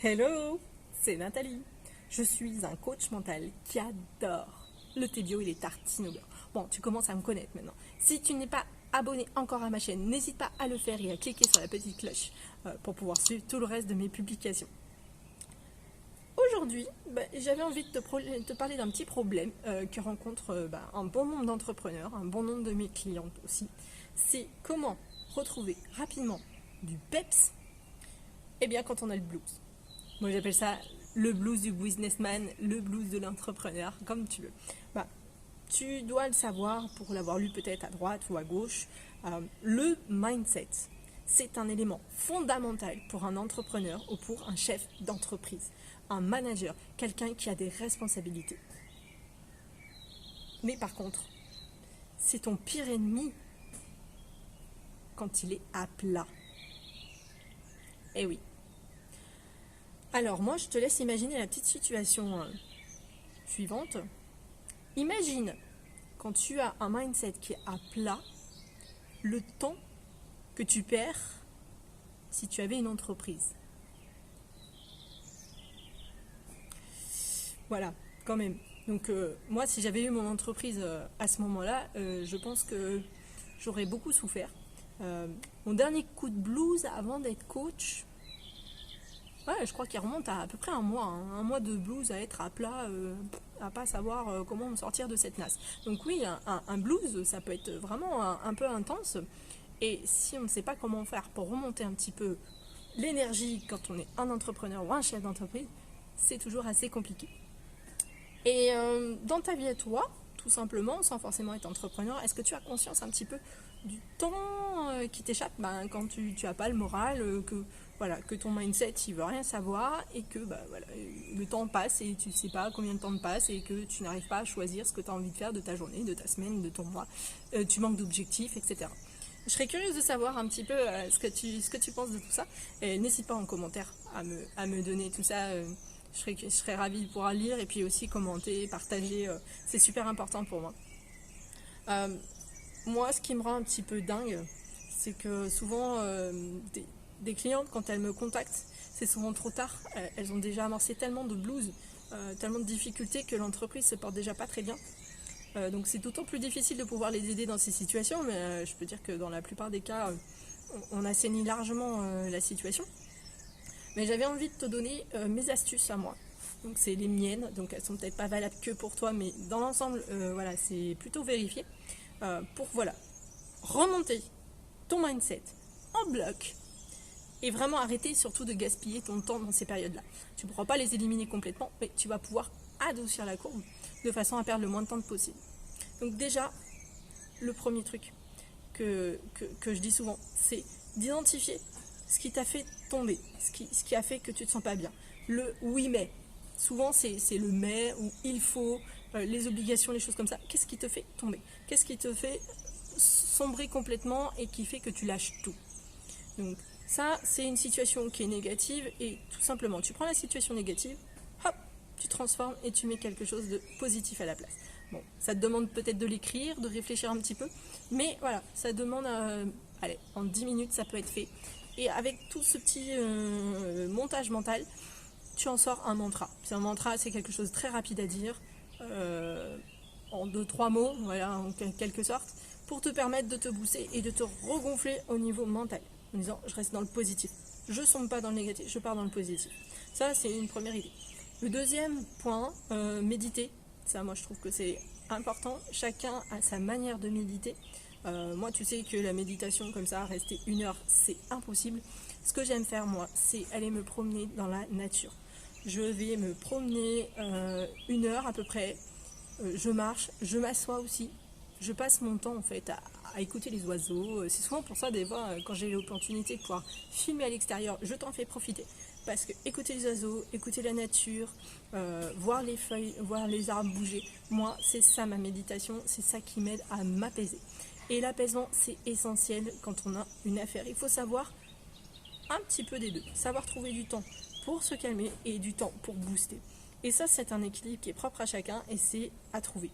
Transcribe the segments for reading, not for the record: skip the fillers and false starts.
Hello, c'est Nathalie. Je suis un coach mental qui adore le thé bio et les tartines au beurre. Bon, tu commences à me connaître maintenant. Si tu n'es pas abonné encore à ma chaîne, n'hésite pas à le faire et à cliquer sur la petite cloche pour pouvoir suivre tout le reste de mes publications. Aujourd'hui, j'avais envie de te parler d'un petit problème que rencontre un bon nombre d'entrepreneurs, un bon nombre de mes clientes aussi. C'est comment retrouver rapidement du peps quand on a le blues. Moi j'appelle ça le blues du businessman, le blues de l'entrepreneur, comme tu veux. Bah, tu dois le savoir pour l'avoir lu peut-être à droite ou à gauche. Le mindset, c'est un élément fondamental pour un entrepreneur ou pour un chef d'entreprise, un manager, quelqu'un qui a des responsabilités. Mais par contre, c'est ton pire ennemi quand il est à plat. Eh oui. Alors moi, je te laisse imaginer la petite situation suivante. Imagine, quand tu as un mindset qui est à plat, le temps que tu perds si tu avais une entreprise. Voilà, quand même. Donc moi, si j'avais eu mon entreprise à ce moment-là, je pense que j'aurais beaucoup souffert. Mon dernier coup de blues avant d'être coach, ouais, je crois qu'il remonte à peu près un mois. Un mois de blues à être à plat, à pas savoir comment me sortir de cette nasse. Donc oui, un blues, ça peut être vraiment un peu intense. Et si on ne sait pas comment faire pour remonter un petit peu l'énergie quand on est un entrepreneur ou un chef d'entreprise, c'est toujours assez compliqué. Et dans ta vie à toi, tout simplement, sans forcément être entrepreneur, est-ce que tu as conscience un petit peu du temps qui t'échappe quand tu n'as pas le moral, que ton mindset il veut rien savoir et que le temps passe et tu ne sais pas combien de temps passe et que tu n'arrives pas à choisir ce que tu as envie de faire de ta journée, de ta semaine, de ton mois, tu manques d'objectifs, etc. Je serais curieuse de savoir un petit peu ce que tu penses de tout ça. N'hésite pas en commentaire à me donner tout ça. Je serais ravie de pouvoir lire et puis aussi commenter, partager. C'est super important pour moi. Euh, Moi, ce qui me rend un petit peu dingue, c'est que souvent, des clientes, quand elles me contactent, c'est souvent trop tard. Elles ont déjà amorcé tellement de blues, tellement de difficultés que l'entreprise se porte déjà pas très bien. Donc c'est d'autant plus difficile de pouvoir les aider dans ces situations, mais je peux dire que dans la plupart des cas, on assainit largement la situation. Mais j'avais envie de te donner mes astuces à moi. Donc c'est les miennes, donc elles sont peut-être pas valables que pour toi, mais dans l'ensemble, c'est plutôt vérifié. Pour remonter ton mindset en bloc et vraiment arrêter surtout de gaspiller ton temps dans ces périodes-là. Tu ne pourras pas les éliminer complètement, mais tu vas pouvoir adoucir la courbe de façon à perdre le moins de temps possible. Donc déjà, le premier truc que je dis souvent, c'est d'identifier ce qui t'a fait tomber, ce qui a fait que tu ne te sens pas bien. Le oui mais. Souvent c'est le mais ou il faut, les obligations, les choses comme ça. Qu'est-ce qui te fait tomber? Qu'est-ce qui te fait sombrer complètement et qui fait que tu lâches tout? Donc ça, c'est une situation qui est négative et tout simplement, tu prends la situation négative, hop, tu transformes et tu mets quelque chose de positif à la place. Bon, ça te demande peut-être de l'écrire, de réfléchir un petit peu, mais voilà, ça demande, allez, en 10 minutes, ça peut être fait. Et avec tout ce petit montage mental, tu en sors un mantra. C'est un mantra, c'est quelque chose de très rapide à dire, en 2-3 mots, voilà, en quelque sorte, pour te permettre de te booster et de te regonfler au niveau mental, en disant je reste dans le positif. Je ne sombre pas dans le négatif, je pars dans le positif. Ça, c'est une première idée. Le deuxième point, méditer. Ça, moi, je trouve que c'est important. Chacun a sa manière de méditer. Moi, tu sais que la méditation comme ça, rester 1 heure, c'est impossible. Ce que j'aime faire, moi, c'est aller me promener dans la nature. Je vais me promener 1 heure à peu près. Je marche, je m'assois aussi. Je passe mon temps en fait à écouter les oiseaux. C'est souvent pour ça des fois quand j'ai l'opportunité de pouvoir filmer à l'extérieur, je t'en fais profiter. Parce que écouter les oiseaux, écouter la nature, voir les feuilles, voir les arbres bouger, moi c'est ça ma méditation, c'est ça qui m'aide à m'apaiser. Et l'apaisement c'est essentiel quand on a une affaire. Il faut savoir un petit peu des deux, savoir trouver du temps pour se calmer et du temps pour booster. Et ça c'est un équilibre qui est propre à chacun et c'est à trouver.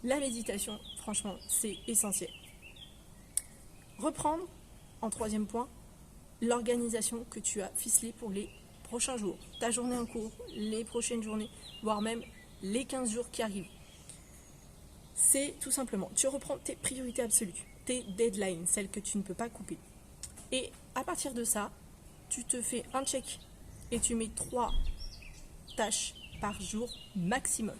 La méditation, franchement, c'est essentiel. Reprendre, en troisième point, l'organisation que tu as ficelée pour les prochains jours, ta journée en cours, les prochaines journées, voire même les 15 jours qui arrivent. C'est tout simplement, tu reprends tes priorités absolues, tes deadlines, celles que tu ne peux pas couper. Et à partir de ça, tu te fais un check et tu mets 3 tâches par jour maximum.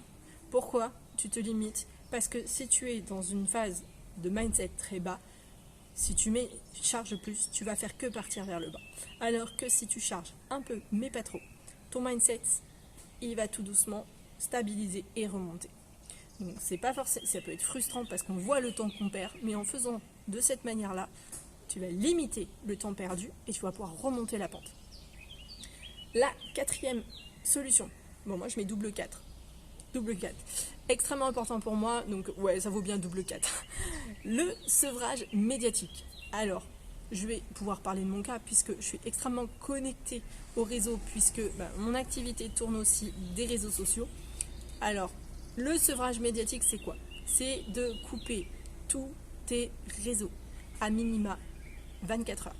Pourquoi tu te limites? Parce que si tu es dans une phase de mindset très bas, si tu charges plus, tu vas faire que partir vers le bas. Alors que si tu charges un peu, mais pas trop, ton mindset, il va tout doucement stabiliser et remonter. Donc c'est pas forcément, ça peut être frustrant parce qu'on voit le temps qu'on perd, mais en faisant de cette manière-là, tu vas limiter le temps perdu et tu vas pouvoir remonter la pente. La 4e solution, bon moi je mets double 4. Double 4. Extrêmement important pour moi, donc ouais, ça vaut bien double 4. Le sevrage médiatique. Alors, je vais pouvoir parler de mon cas puisque je suis extrêmement connectée au réseau, puisque mon activité tourne aussi des réseaux sociaux. Alors, le sevrage médiatique, c'est quoi? C'est de couper tous tes réseaux à minima 24 heures.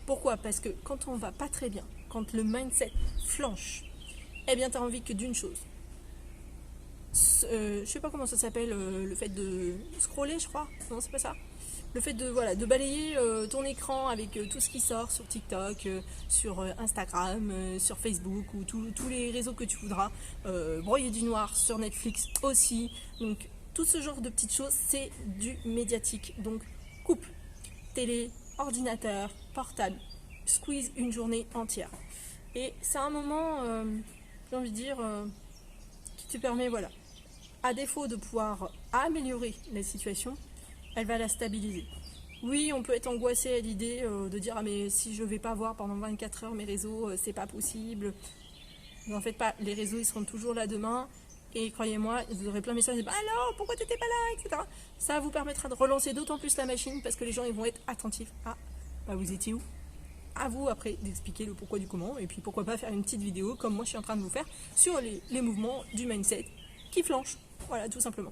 Pourquoi? Parce que quand on va pas très bien, quand le mindset flanche, eh bien, tu as envie que d'une chose. Je sais pas comment ça s'appelle, le fait de scroller, je crois. Non, c'est pas ça. Le fait de balayer ton écran avec tout ce qui sort sur TikTok, sur Instagram, sur Facebook ou tous les réseaux que tu voudras. Broyer du noir sur Netflix aussi. Donc tout ce genre de petites choses, c'est du médiatique. Donc coupe télé, ordinateur, portable, squeeze une journée entière. Et c'est un moment, j'ai envie de dire, qui te permet, voilà, à défaut de pouvoir améliorer la situation, elle va la stabiliser. Oui, on peut être angoissé à l'idée de dire « Ah mais si je ne vais pas voir pendant 24 heures mes réseaux, c'est pas possible. » N'en faites pas, les réseaux ils seront toujours là demain. Et croyez-moi, vous aurez plein de messages, bah alors, pourquoi tu n'étais pas là, etc. Ça vous permettra de relancer d'autant plus la machine parce que les gens ils vont être attentifs. Ah, bah vous étiez où? À vous après d'expliquer le pourquoi du comment. Et puis pourquoi pas faire une petite vidéo comme moi je suis en train de vous faire sur les mouvements du mindset qui flanchent. Voilà, tout simplement.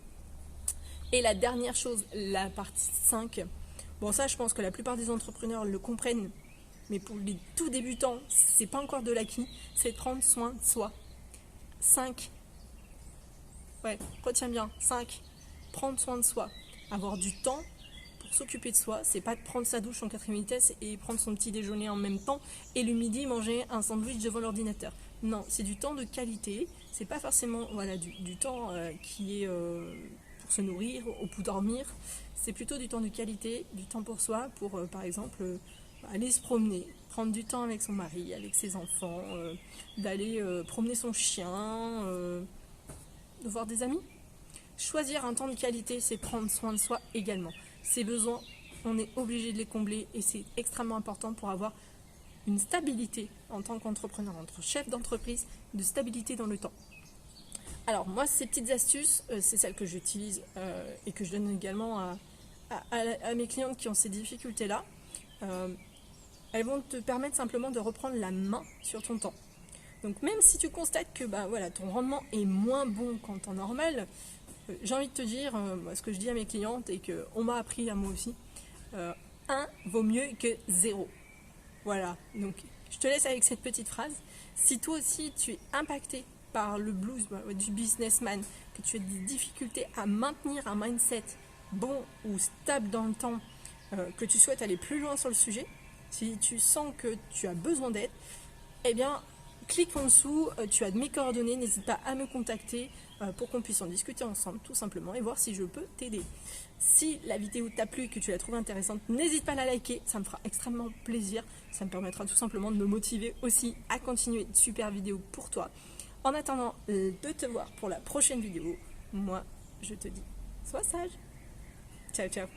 Et la dernière chose, la partie 5. Bon, ça, je pense que la plupart des entrepreneurs le comprennent. Mais pour les tout débutants, c'est pas encore de l'acquis. C'est prendre soin de soi. 5. Ouais, retiens bien. 5. Prendre soin de soi. Avoir du temps pour s'occuper de soi. C'est pas de prendre sa douche en 4ème vitesse et prendre son petit déjeuner en même temps. Et le midi, manger un sandwich devant l'ordinateur. Non, c'est du temps de qualité. C'est pas forcément du temps qui est pour se nourrir ou pour dormir. C'est plutôt du temps de qualité, du temps pour soi, pour par exemple aller se promener, prendre du temps avec son mari, avec ses enfants, d'aller promener son chien, de voir des amis. Choisir un temps de qualité, c'est prendre soin de soi également. Ces besoins, on est obligé de les combler et c'est extrêmement important pour avoir une stabilité en tant qu'entrepreneur, entre chef d'entreprise, de stabilité dans le temps. Alors moi, ces petites astuces, c'est celles que j'utilise et que je donne également à mes clientes qui ont ces difficultés-là. Elles vont te permettre simplement de reprendre la main sur ton temps. Donc même si tu constates que ton rendement est moins bon qu'en temps normal, j'ai envie de te dire, ce que je dis à mes clientes et qu'on m'a appris à moi aussi, 1 vaut mieux que 0. Voilà, donc je te laisse avec cette petite phrase. Si toi aussi tu es impacté par le blues du businessman, que tu as des difficultés à maintenir un mindset bon ou stable dans le temps, que tu souhaites aller plus loin sur le sujet, si tu sens que tu as besoin d'aide, eh bien clique en dessous, tu as mes coordonnées, n'hésite pas à me contacter pour qu'on puisse en discuter ensemble tout simplement et voir si je peux t'aider. Si la vidéo t'a plu et que tu la trouves intéressante, n'hésite pas à la liker, ça me fera extrêmement plaisir. Ça me permettra tout simplement de me motiver aussi à continuer de super vidéos pour toi. En attendant de te voir pour la prochaine vidéo, moi je te dis, sois sage. Ciao, ciao.